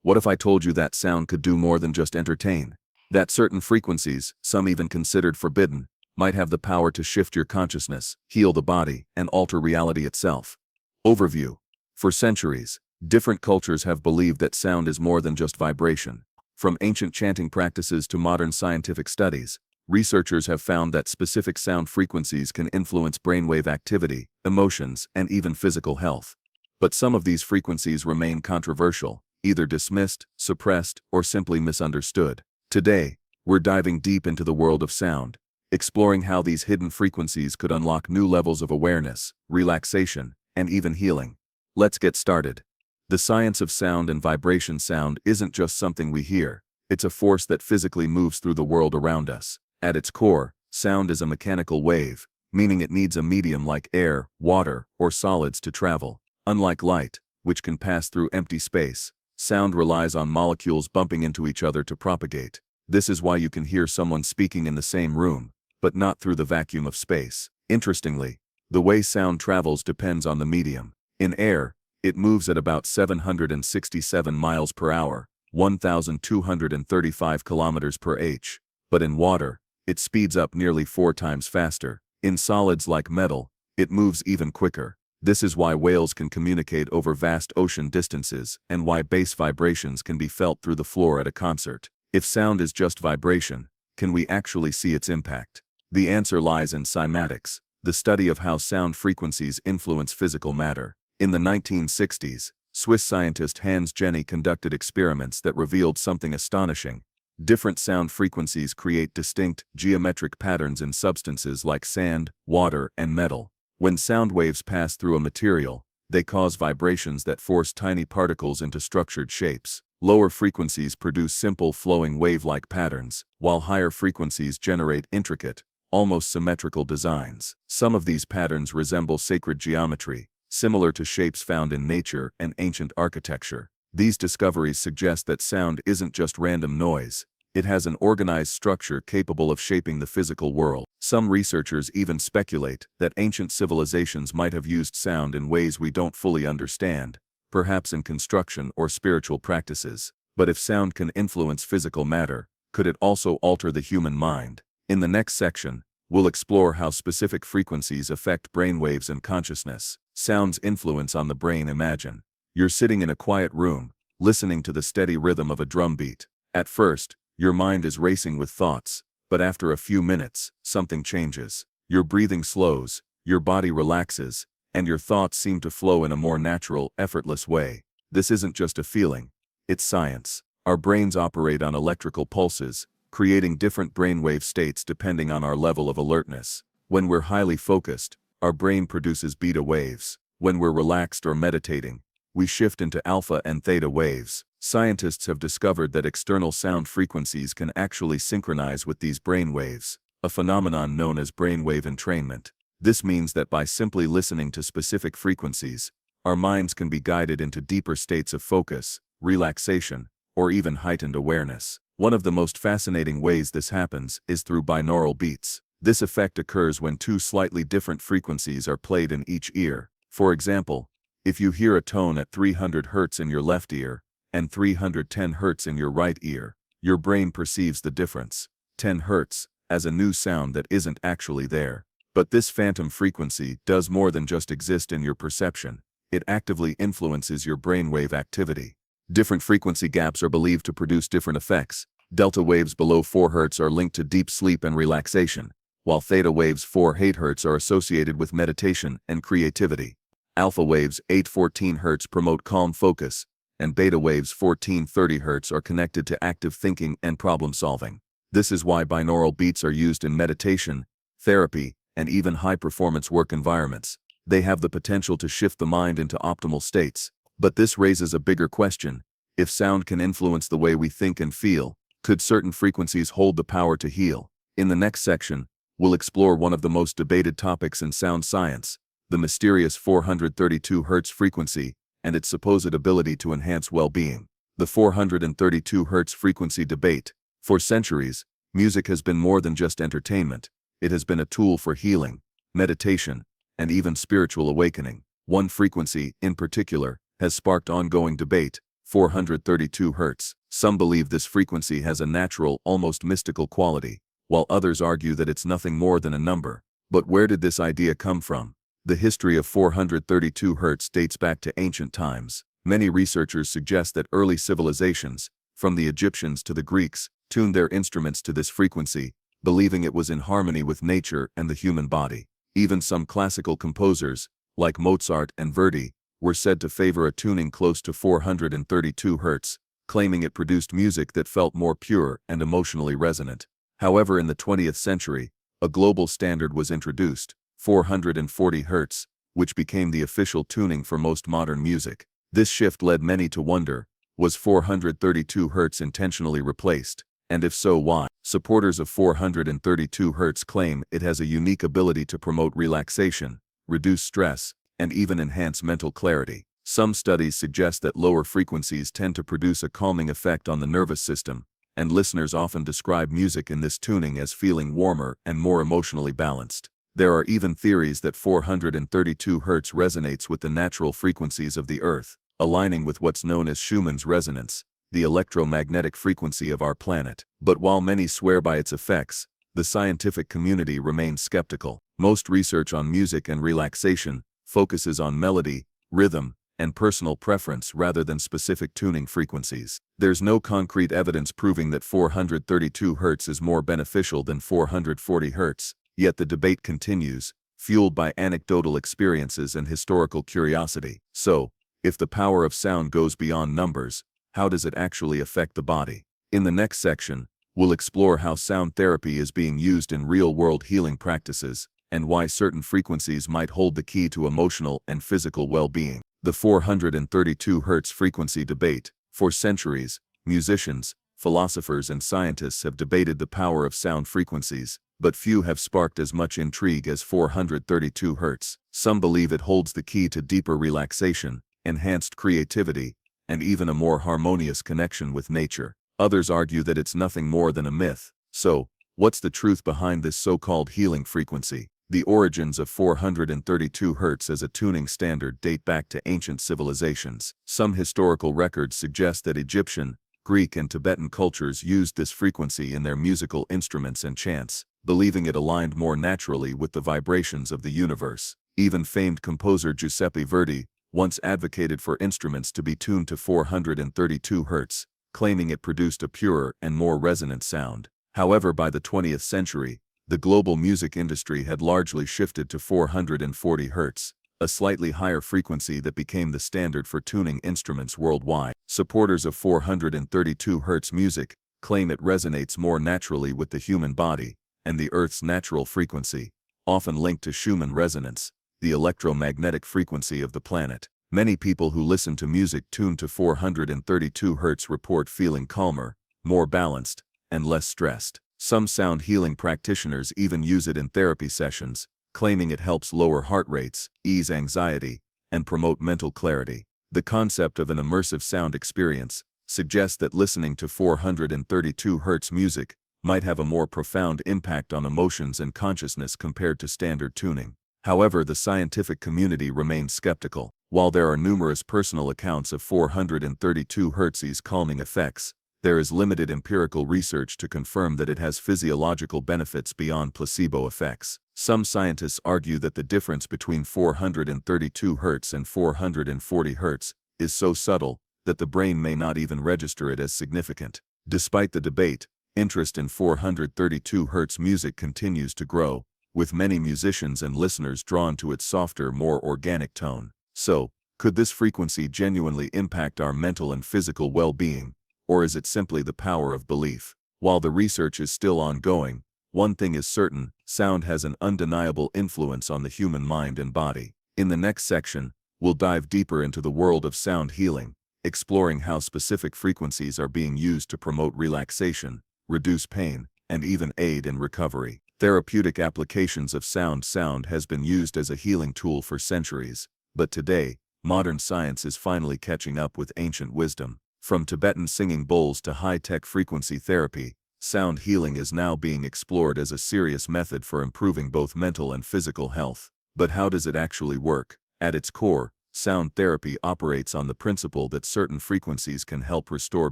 What if I told you that sound could do more than just entertain? That certain frequencies, some even considered forbidden, might have the power to shift your consciousness, heal the body, and alter reality itself. Overview. For centuries, different cultures have believed that sound is more than just vibration. From ancient chanting practices to modern scientific studies, researchers have found that specific sound frequencies can influence brainwave activity, emotions, and even physical health. But some of these frequencies remain controversial, either dismissed, suppressed, or simply misunderstood. Today, we're diving deep into the world of sound, exploring how these hidden frequencies could unlock new levels of awareness, relaxation, and even healing. Let's get started. The science of sound and vibration. Sound isn't just something we hear, it's a force that physically moves through the world around us. At its core, sound is a mechanical wave, meaning it needs a medium like air, water, or solids to travel. Unlike light, which can pass through empty space, sound relies on molecules bumping into each other to propagate. This is why you can hear someone speaking in the same room, but not through the vacuum of space. Interestingly, the way sound travels depends on the medium. In air, it moves at about 767 miles per hour, 1,235 kilometers per h. But in water, it speeds up nearly 4 times faster. In solids like metal, it moves even quicker. This is why whales can communicate over vast ocean distances and why bass vibrations can be felt through the floor at a concert. If sound is just vibration, can we actually see its impact? The answer lies in cymatics, the study of how sound frequencies influence physical matter. In the 1960s, Swiss scientist Hans Jenny conducted experiments that revealed something astonishing. Different sound frequencies create distinct, geometric patterns in substances like sand, water, and metal. When sound waves pass through a material, they cause vibrations that force tiny particles into structured shapes. Lower frequencies produce simple flowing wave-like patterns, while higher frequencies generate intricate, almost symmetrical designs. Some of these patterns resemble sacred geometry, similar to shapes found in nature and ancient architecture. These discoveries suggest that sound isn't just random noise. It has an organized structure capable of shaping the physical world. Some researchers even speculate that ancient civilizations might have used sound in ways we don't fully understand, perhaps in construction or spiritual practices. But if sound can influence physical matter, could it also alter the human mind? In the next section, we'll explore how specific frequencies affect brainwaves and consciousness. Sound's influence on the brain. Imagine you're sitting in a quiet room, listening to the steady rhythm of a drum beat. At first, your mind is racing with thoughts, but after a few minutes, something changes. Your breathing slows, your body relaxes, and your thoughts seem to flow in a more natural, effortless way. This isn't just a feeling, it's science. Our brains operate on electrical pulses, creating different brainwave states depending on our level of alertness. When we're highly focused, our brain produces beta waves. When we're relaxed or meditating, we shift into alpha and theta waves. Scientists have discovered that external sound frequencies can actually synchronize with these brain waves, a phenomenon known as brainwave entrainment. This means that by simply listening to specific frequencies, our minds can be guided into deeper states of focus, relaxation, or even heightened awareness. One of the most fascinating ways this happens is through binaural beats. This effect occurs when two slightly different frequencies are played in each ear. For example, if you hear a tone at 300 Hz in your left ear and 310 Hz in your right ear, your brain perceives the difference, 10 Hz, as a new sound that isn't actually there. But this phantom frequency does more than just exist in your perception. It actively influences your brainwave activity. Different frequency gaps are believed to produce different effects. Delta waves below 4 Hz are linked to deep sleep and relaxation, while theta waves 4-8 Hz are associated with meditation and creativity. Alpha waves 8-14 Hz promote calm focus, and beta waves 14-30 Hz are connected to active thinking and problem solving. This is why binaural beats are used in meditation, therapy, and even high-performance work environments. They have the potential to shift the mind into optimal states. But this raises a bigger question. If sound can influence the way we think and feel, could certain frequencies hold the power to heal? In the next section, we'll explore one of the most debated topics in sound science, the mysterious 432 Hz frequency and its supposed ability to enhance well-being. The 432 Hz frequency debate. For centuries, music has been more than just entertainment. It has been a tool for healing, meditation, and even spiritual awakening. One frequency, in particular, has sparked ongoing debate: 432 Hz. Some believe this frequency has a natural, almost mystical quality, while others argue that it's nothing more than a number. But where did this idea come from? The history of 432 Hz dates back to ancient times. Many researchers suggest that early civilizations, from the Egyptians to the Greeks, tuned their instruments to this frequency, believing it was in harmony with nature and the human body. Even some classical composers, like Mozart and Verdi, were said to favor a tuning close to 432 Hz, claiming it produced music that felt more pure and emotionally resonant. However, in the 20th century, a global standard was introduced, 440 Hz, which became the official tuning for most modern music. This shift led many to wonder, was 432 Hz intentionally replaced? And if so, why? Supporters of 432 Hz claim it has a unique ability to promote relaxation, reduce stress, and even enhance mental clarity. Some studies suggest that lower frequencies tend to produce a calming effect on the nervous system, and listeners often describe music in this tuning as feeling warmer and more emotionally balanced. There are even theories that 432 Hz resonates with the natural frequencies of the Earth, aligning with what's known as Schumann's resonance, the electromagnetic frequency of our planet. But while many swear by its effects, the scientific community remains skeptical. Most research on music and relaxation focuses on melody, rhythm, and personal preference rather than specific tuning frequencies. There's no concrete evidence proving that 432 Hz is more beneficial than 440 Hz, yet the debate continues, fueled by anecdotal experiences and historical curiosity. So, if the power of sound goes beyond numbers, how does it actually affect the body? In the next section, we'll explore how sound therapy is being used in real-world healing practices, and why certain frequencies might hold the key to emotional and physical well-being. The 432 Hz frequency debate. For centuries, musicians, philosophers, and scientists have debated the power of sound frequencies, but few have sparked as much intrigue as 432 Hz. Some believe it holds the key to deeper relaxation, enhanced creativity, and even a more harmonious connection with nature. Others argue that it's nothing more than a myth. So, what's the truth behind this so-called healing frequency? The origins of 432 Hz as a tuning standard date back to ancient civilizations. Some historical records suggest that Egyptian, Greek, and Tibetan cultures used this frequency in their musical instruments and chants, believing it aligned more naturally with the vibrations of the universe. Even famed composer Giuseppe Verdi once advocated for instruments to be tuned to 432 Hz, claiming it produced a purer and more resonant sound. However, by the 20th century, the global music industry had largely shifted to 440 Hz, a slightly higher frequency that became the standard for tuning instruments worldwide. Supporters of 432 Hz music claim it resonates more naturally with the human body and the Earth's natural frequency, often linked to Schumann resonance, the electromagnetic frequency of the planet. Many people who listen to music tuned to 432 Hz report feeling calmer, more balanced, and less stressed. Some sound healing practitioners even use it in therapy sessions, claiming it helps lower heart rates, ease anxiety, and promote mental clarity. The concept of an immersive sound experience suggests that listening to 432 Hz music might have a more profound impact on emotions and consciousness compared to standard tuning. However, the scientific community remains skeptical. While there are numerous personal accounts of 432 Hz's calming effects, there is limited empirical research to confirm that it has physiological benefits beyond placebo effects. Some scientists argue that the difference between 432 Hz and 440 Hz is so subtle that the brain may not even register it as significant. Despite the debate, interest in 432 Hz music continues to grow, with many musicians and listeners drawn to its softer, more organic tone. So, could this frequency genuinely impact our mental and physical well-being? Or is it simply the power of belief? While the research is still ongoing, one thing is certain: sound has an undeniable influence on the human mind and body. In the next section, we'll dive deeper into the world of sound healing, exploring how specific frequencies are being used to promote relaxation, reduce pain, and even aid in recovery. Therapeutic applications of sound has been used as a healing tool for centuries, but today, modern science is finally catching up with ancient wisdom. From Tibetan singing bowls to high-tech frequency therapy, sound healing is now being explored as a serious method for improving both mental and physical health. But how does it actually work? At its core, Sound therapy operates on the principle that certain frequencies can help restore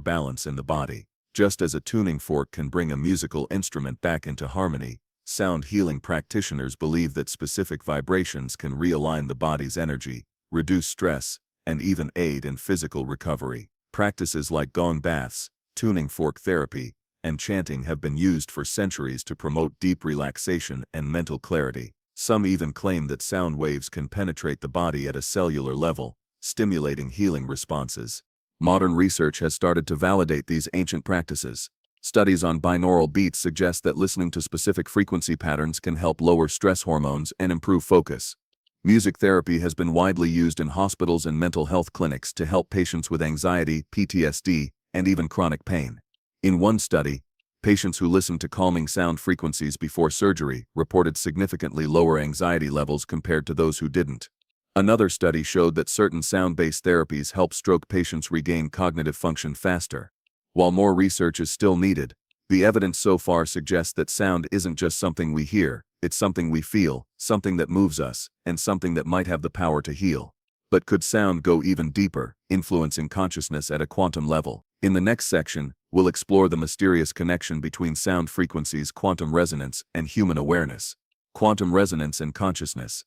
balance in the body. Just as a tuning fork can bring a musical instrument back into harmony, sound healing practitioners believe that specific vibrations can realign the body's energy, reduce stress, and even aid in physical recovery. Practices like gong baths, tuning fork therapy, and chanting have been used for centuries to promote deep relaxation and mental clarity. Some even claim that sound waves can penetrate the body at a cellular level, stimulating healing responses. Modern research has started to validate these ancient practices. Studies on binaural beats suggest that listening to specific frequency patterns can help lower stress hormones and improve focus. Music therapy has been widely used in hospitals and mental health clinics to help patients with anxiety, PTSD, and even chronic pain. In one study, patients who listened to calming sound frequencies before surgery reported significantly lower anxiety levels compared to those who didn't. Another study showed that certain sound-based therapies help stroke patients regain cognitive function faster. While more research is still needed, the evidence so far suggests that sound isn't just something we hear, it's something we feel, something that moves us, and something that might have the power to heal. But could sound go even deeper, influencing consciousness at a quantum level? In the next section, we'll explore the mysterious connection between sound frequencies, quantum resonance, and human awareness. Quantum resonance and consciousness.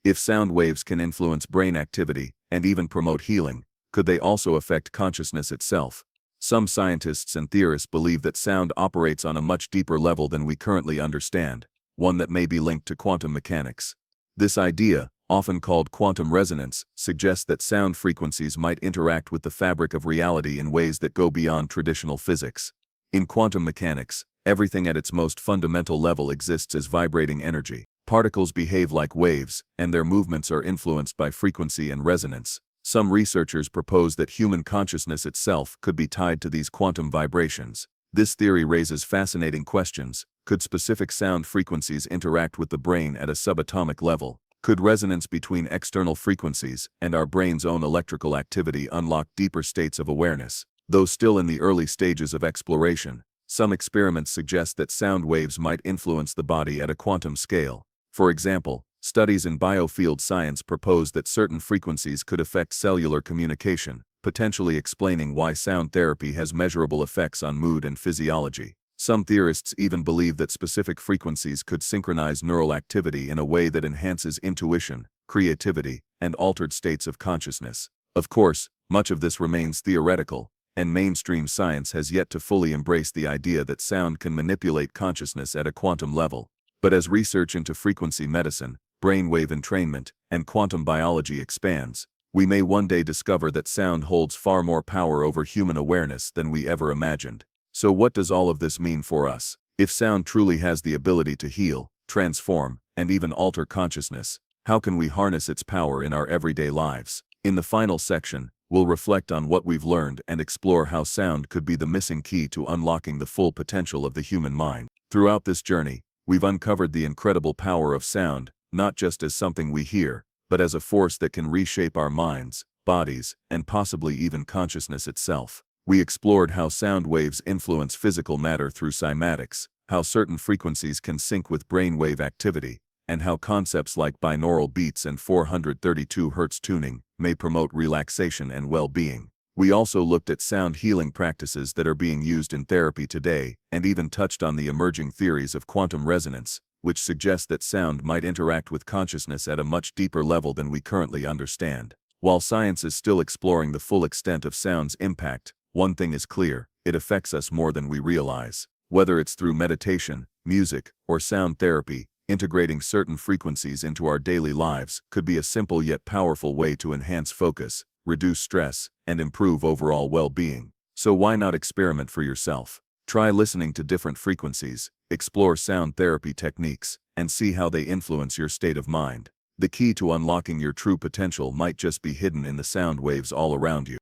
If sound waves can influence brain activity and even promote healing, could they also affect consciousness itself? Some scientists and theorists believe that sound operates on a much deeper level than we currently understand, one that may be linked to quantum mechanics. This idea, often called quantum resonance, suggests that sound frequencies might interact with the fabric of reality in ways that go beyond traditional physics. In quantum mechanics, everything at its most fundamental level exists as vibrating energy. Particles behave like waves, and their movements are influenced by frequency and resonance. Some researchers propose that human consciousness itself could be tied to these quantum vibrations. This theory raises fascinating questions. Could specific sound frequencies interact with the brain at a subatomic level? Could resonance between external frequencies and our brain's own electrical activity unlock deeper states of awareness? Though still in the early stages of exploration, some experiments suggest that sound waves might influence the body at a quantum scale. For example, studies in biofield science propose that certain frequencies could affect cellular communication, potentially explaining why sound therapy has measurable effects on mood and physiology. Some theorists even believe that specific frequencies could synchronize neural activity in a way that enhances intuition, creativity, and altered states of consciousness. Of course, much of this remains theoretical, and mainstream science has yet to fully embrace the idea that sound can manipulate consciousness at a quantum level. But as research into frequency medicine, brainwave entrainment, and quantum biology expands, we may one day discover that sound holds far more power over human awareness than we ever imagined. So what does all of this mean for us? If sound truly has the ability to heal, transform, and even alter consciousness, how can we harness its power in our everyday lives? In the final section, we'll reflect on what we've learned and explore how sound could be the missing key to unlocking the full potential of the human mind. Throughout this journey, we've uncovered the incredible power of sound, not just as something we hear, but as a force that can reshape our minds, bodies, and possibly even consciousness itself. We explored how sound waves influence physical matter through cymatics, how certain frequencies can sync with brainwave activity, and how concepts like binaural beats and 432 Hz tuning may promote relaxation and well-being. We also looked at sound healing practices that are being used in therapy today, and even touched on the emerging theories of quantum resonance, which suggest that sound might interact with consciousness at a much deeper level than we currently understand. While science is still exploring the full extent of sound's impact, one thing is clear: it affects us more than we realize. Whether it's through meditation, music, or sound therapy, integrating certain frequencies into our daily lives could be a simple yet powerful way to enhance focus, reduce stress, and improve overall well-being. So why not experiment for yourself? Try listening to different frequencies, explore sound therapy techniques, and see how they influence your state of mind. The key to unlocking your true potential might just be hidden in the sound waves all around you.